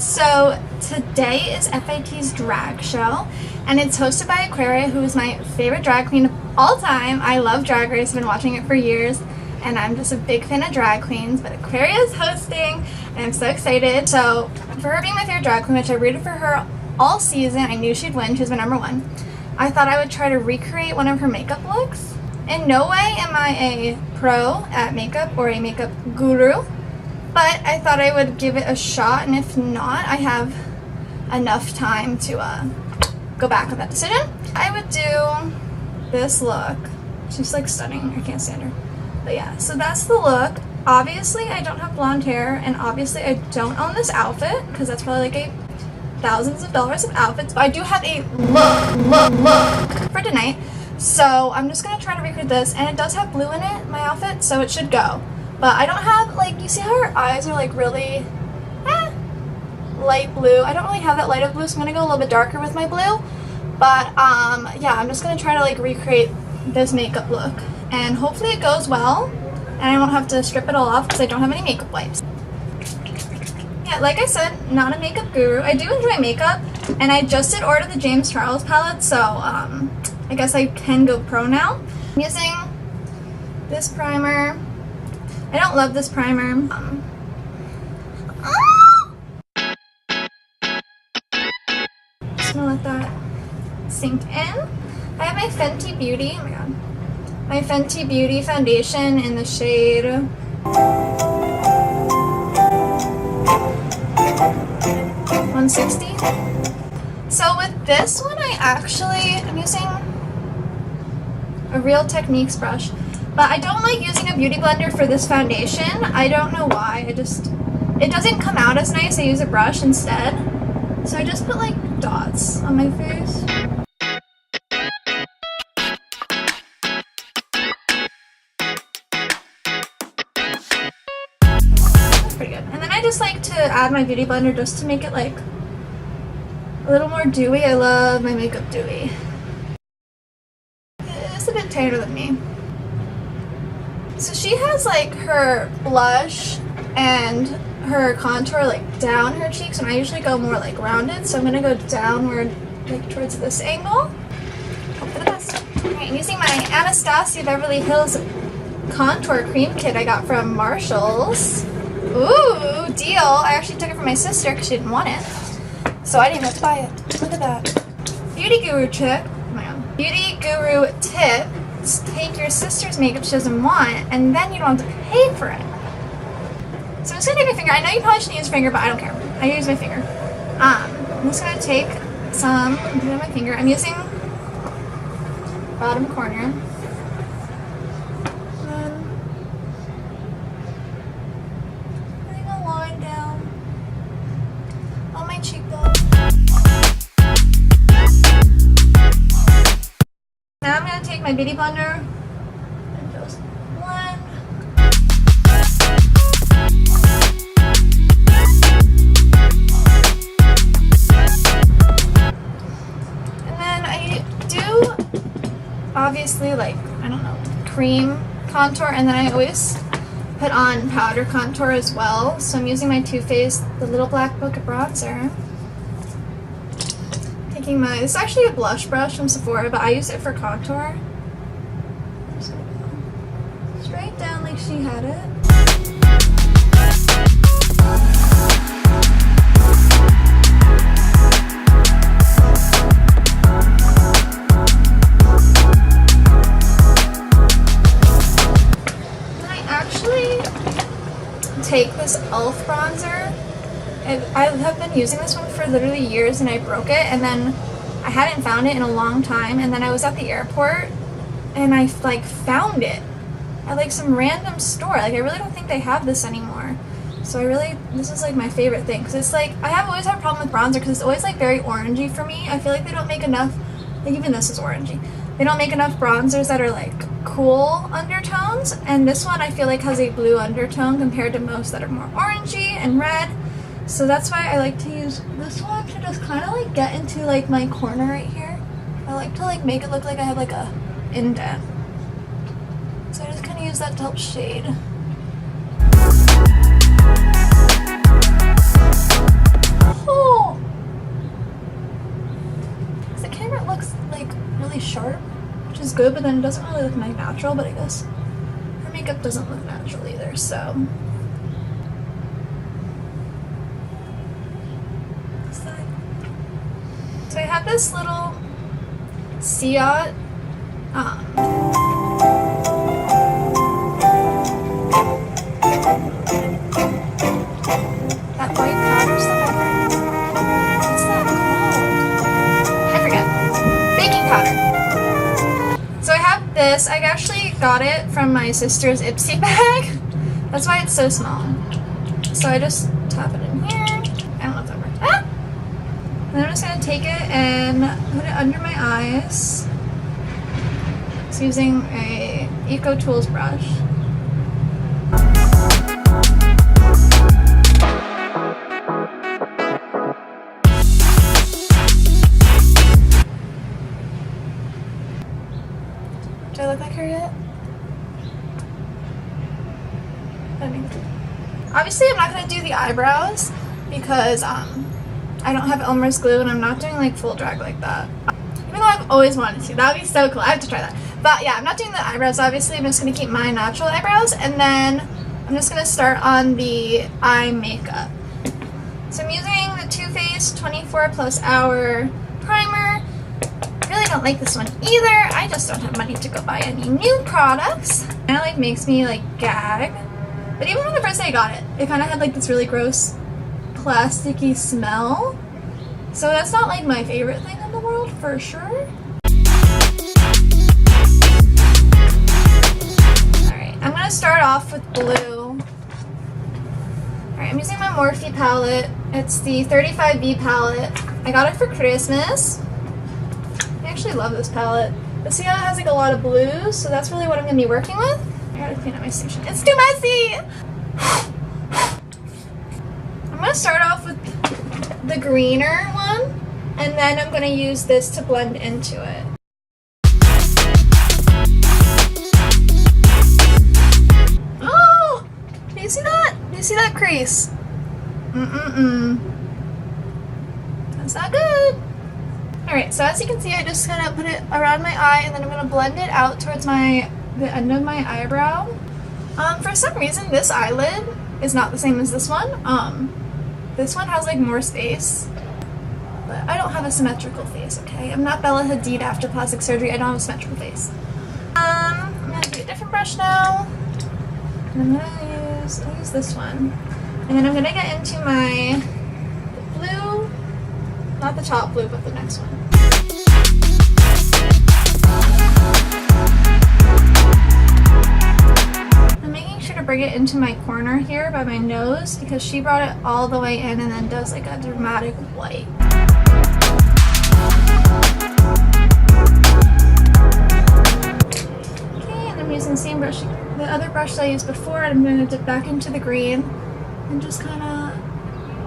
So today is FIT's drag show, and it's hosted by Aquaria, who is my favorite drag queen of all time. I love Drag Race, I've been watching it for years, and I'm just a big fan of drag queens, but Aquaria is hosting, and I'm so excited. So for her being my favorite drag queen, which I rooted for her all season, I knew she'd win, she was my #1. I thought I would try to recreate one of her makeup looks. In no way am I a pro at makeup or a makeup guru, but I thought I would give it a shot, and if not, I have enough time to go back with that decision. I would do this look. She's like stunning, I can't stand her. But yeah, so that's the look. Obviously I don't have blonde hair, and obviously I don't own this outfit because that's probably like thousands of dollars of outfits, but I do have a look for tonight. So I'm just gonna try to recreate this, and it does have blue in it, my outfit, so it should go. But I don't have, like, you see how her eyes are like really light blue? I don't really have that light of blue, so I'm gonna go a little bit darker with my blue. But yeah, I'm just gonna try to like recreate this makeup look, and hopefully it goes well, and I won't have to strip it all off because I don't have any makeup wipes. Yeah, like I said, not a makeup guru. I do enjoy makeup, and I just did order the James Charles palette, so I guess I can go pro now. I'm using this primer. I don't love this primer. Just gonna let that sink in. I have my Fenty Beauty, oh my god, my Fenty Beauty foundation in the shade 160. So with this one, I'm using a Real Techniques brush. But I don't like using a beauty blender for this foundation. I don't know why. It doesn't come out as nice. I use a brush instead. So I just put like dots on my face. That's pretty good. And then I just like to add my beauty blender just to make it like a little more dewy. I love my makeup dewy. It's a bit tighter than me. So she has like her blush and her contour like down her cheeks, and I usually go more like rounded, so I'm gonna go downward like towards this angle. Hope for the best. Alright, I'm using my Anastasia Beverly Hills contour cream kit I got from Marshall's. Ooh, deal. I actually took it from my sister because she didn't want it, so I didn't have to buy it. Look at that. Beauty guru tip. Oh my god. Beauty guru tip. Take your sister's makeup she doesn't want, and then you don't have to pay for it. So I'm just gonna take my finger. I know you probably shouldn't use your finger, but I don't care. I use my finger. I'm just gonna take some, put it on my finger. I'm using bottom corner. Putting a line down on my cheekbone. Now I'm going to take my beauty blender and just blend. And then I do, obviously, like, I don't know, cream contour, and then I always put on powder contour as well. So I'm using my Too Faced, the Little Black Book of Bronzer. This is actually a blush brush from Sephora, but I use it for contour. Just gonna go straight down like she had it. And I actually take this e.l.f. bronzer. I have been using this one for literally years, and I broke it, and then I hadn't found it in a long time, and then I was at the airport and I like found it at like some random store. Like, I really don't think they have this anymore. So this is like my favorite thing, because it's like, I have always had a problem with bronzer because it's always like very orangey for me. I feel like they don't make enough, like even this is orangey. They don't make enough bronzers that are like cool undertones, and this one I feel like has a blue undertone compared to most that are more orangey and red. So that's why I like to use this one to just kind of like get into like my corner right here. I like to like make it look like I have like a indent. So I just kind of use that to help shade. good, but then it doesn't really look like natural, but I guess her makeup doesn't look natural either, so. So I have this little Sia, that white powder stuff. What's that called? I forget. Baking powder. So I have this. I actually got it from my sister's Ipsy bag. That's why it's so small. So I just tap it in here. I don't know if that works. Ah! And then I'm just going to take it and put it under my eyes. Just using a Eco Tools brush. Do I look like her yet? I think so. Obviously, I'm not going to do the eyebrows because I don't have Elmer's glue and I'm not doing like full drag like that. Even though I've always wanted to. That would be so cool. I have to try that. But yeah, I'm not doing the eyebrows obviously. I'm just going to keep my natural eyebrows and then I'm just going to start on the eye makeup. So I'm using the Too Faced 24+ hour primer. I really don't like this one either. I just don't have money to go buy any new products. It kind of like makes me like gag. But even from the first day I got it, it kind of had like this really gross plasticky smell. So that's not like my favorite thing in the world for sure. Alright, I'm gonna start off with blue. Alright, I'm using my Morphe palette. It's the 35V palette. I got it for Christmas. I actually love this palette. But see how it has like a lot of blues, so that's really what I'm gonna be working with. I gotta clean up my station. It's too messy! I'm gonna start off with the greener one, and then I'm gonna use this to blend into it. Oh! Do you see that? Do you see that crease? That's not good. Alright, so as you can see, I just kind of put it around my eye, and then I'm gonna blend it out towards the end of my eyebrow. For some reason, this eyelid is not the same as this one. This one has like more space, but I don't have a symmetrical face, okay? I'm not Bella Hadid after plastic surgery. I don't have a symmetrical face. I'm gonna do a different brush now. And I'm gonna use this one. And then I'm gonna get into my blue, not the top blue, but the next one. Bring it into my corner here by my nose because she brought it all the way in and then does like a dramatic white. Okay, and I'm using the same brush, the other brush that I used before, and I'm going to dip back into the green and just kind of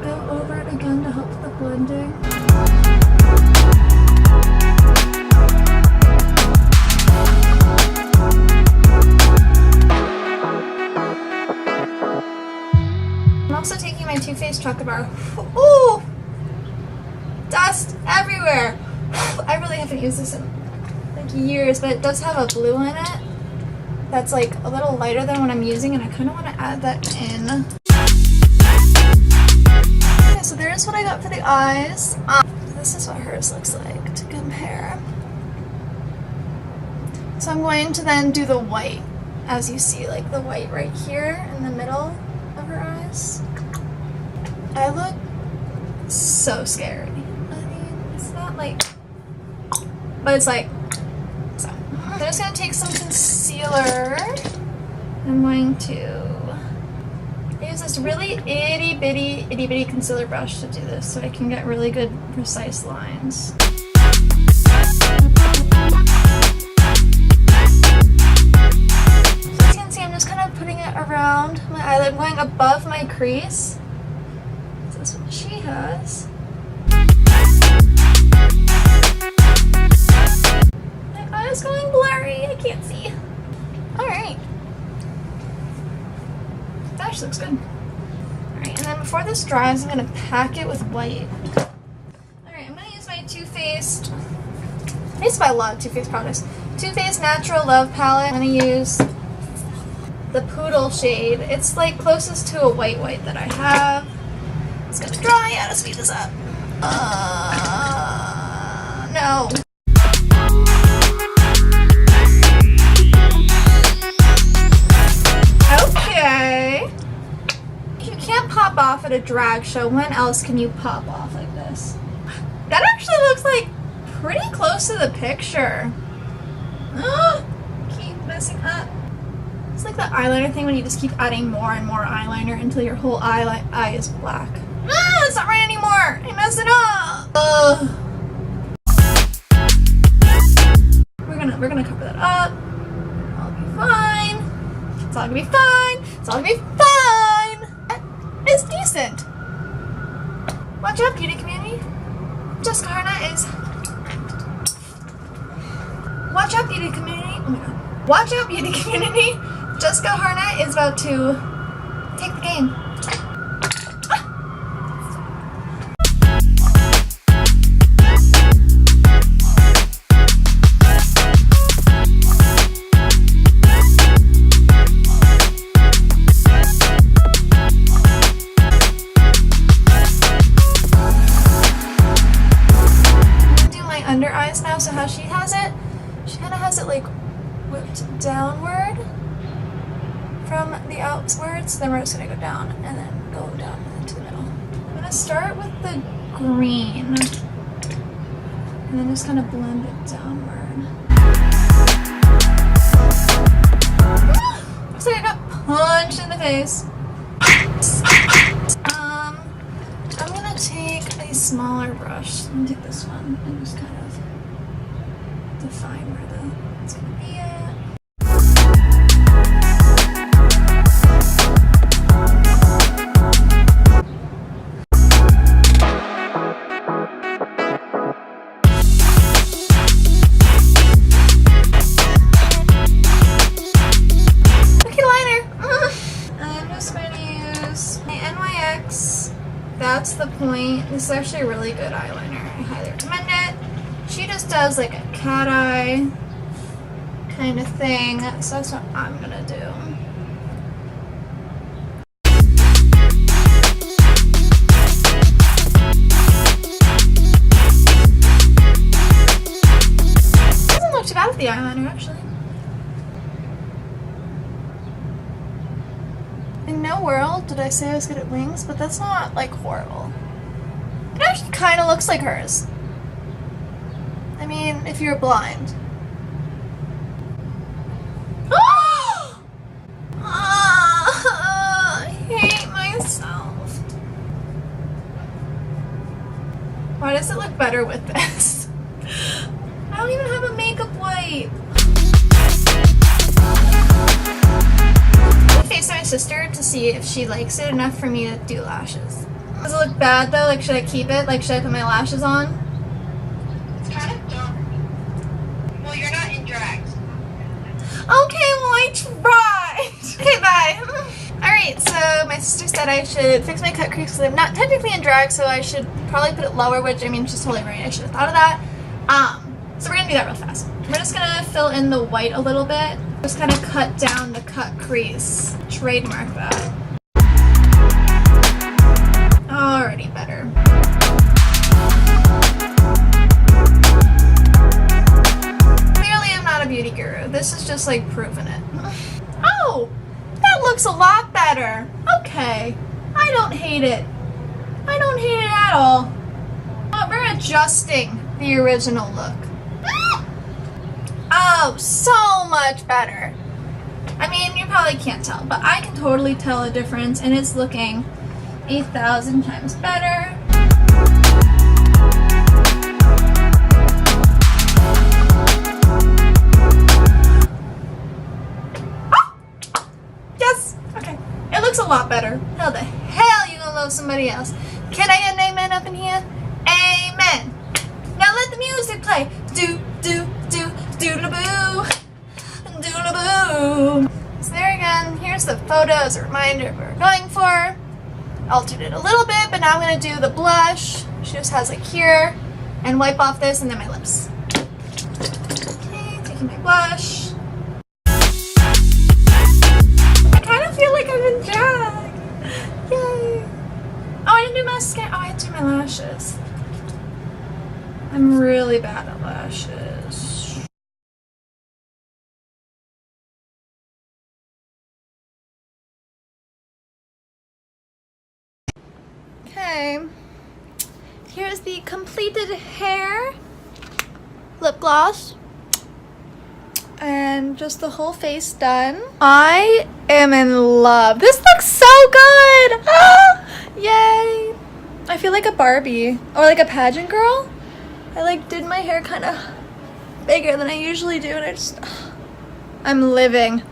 go over it again to help with the blending. Also taking my Too Faced chocolate bar. Ooh! Dust everywhere! I really haven't used this in like years, but it does have a blue in it that's like a little lighter than what I'm using, and I kind of want to add that in. Okay, so there's what I got for the eyes. This is what hers looks like to compare. So I'm going to then do the white, as you see, like the white right here in the middle of her eyes. I look so scary. I mean, it's not like, but it's like, so. I'm just gonna take some concealer. I'm going to use this really itty bitty concealer brush to do this so I can get really good precise lines. So as you can see, I'm just kind of putting it around my eyelid, going above my crease. That's what she has. My eye's going blurry, I can't see. Alright. That actually looks good. Alright, and then before this dries, I'm going to pack it with white. Alright, I'm going to use my Too Faced. I used to buy a lot of Too Faced products. Too Faced Natural Love palette. I'm gonna use the Poodle shade. It's like closest to a white that I have. It's gonna dry. I gotta speed this up. No. Okay. You can't pop off at a drag show. When else can you pop off like this? That actually looks like pretty close to the picture. Keep messing up. It's like the eyeliner thing when you just keep adding more and more eyeliner until your whole eye is black. It's not right anymore. I messed it up. We're gonna cover that up. I'll be fine. It's all gonna be fine. It's all gonna be fine. It's decent. Watch out, beauty community. Jessica Harnett is. Watch out, beauty community. Oh my god. Watch out, beauty community. Jessica Harnett is about to take the game. Under eyes now, so how she has it, she kind of has it like whipped downward from the outwards, then we're just going to go down and then go down into the middle. I'm going to start with the green and then just kind of blend it downward. Looks like I got punched in the face. I'm going to take a smaller brush. I'm going to take this one and just kind of define where it's going to be at. Okay, liner. I'm just going to use my NYX. That's the point. This is actually a really good eyeliner. I highly recommend it. She just does like a cat eye kind of thing, so that's what I'm gonna do. Doesn't look too bad with the eyeliner, actually. In no world did I say I was good at wings, but that's not like horrible. It actually kind of looks like hers. I mean, if you're blind. I hate myself. Why does it look better with this? I don't even have a makeup wipe. I faced my sister to see if she likes it enough for me to do lashes. Does it look bad though? Like, should I keep it? Like, should I put my lashes on? Okay, well I tried. Okay, bye. Alright, so my sister said I should fix my cut crease because I'm not technically in drag, so I should probably put it lower, which, I mean, she's totally right. I should have thought of that. So we're going to do that real fast. We're just going to fill in the white a little bit. Just kind of cut down the cut crease. Trademark that. Already better. A beauty guru. This is just like proving it. Oh, that looks a lot better. Okay, I don't hate it. I don't hate it at all. We're adjusting the original look. Oh, so much better. I mean, you probably can't tell, but I can totally tell a difference, and it's looking 1,000 times better. A lot better. How the hell you gonna love somebody else? Can I get an amen up in here? Amen. Now let the music play. Do do do doodle-boo, doodle-boo. So there again, here's the photo as a reminder of what we're going for. Altered it a little bit, but now I'm gonna do the blush. She just has like here, and wipe off this, and then my lips. Okay, take using my blush. I kind of feel like I'm in drag. Yay. Oh, I didn't do mascara. Oh, I had to do my lashes. I'm really bad at lashes. Okay. Here's the completed hair, lip gloss, and just the whole face done. I am in love. This looks so good. Ah, yay. I feel like a Barbie or like a pageant girl. I like did my hair kind of bigger than I usually do, and I'm living.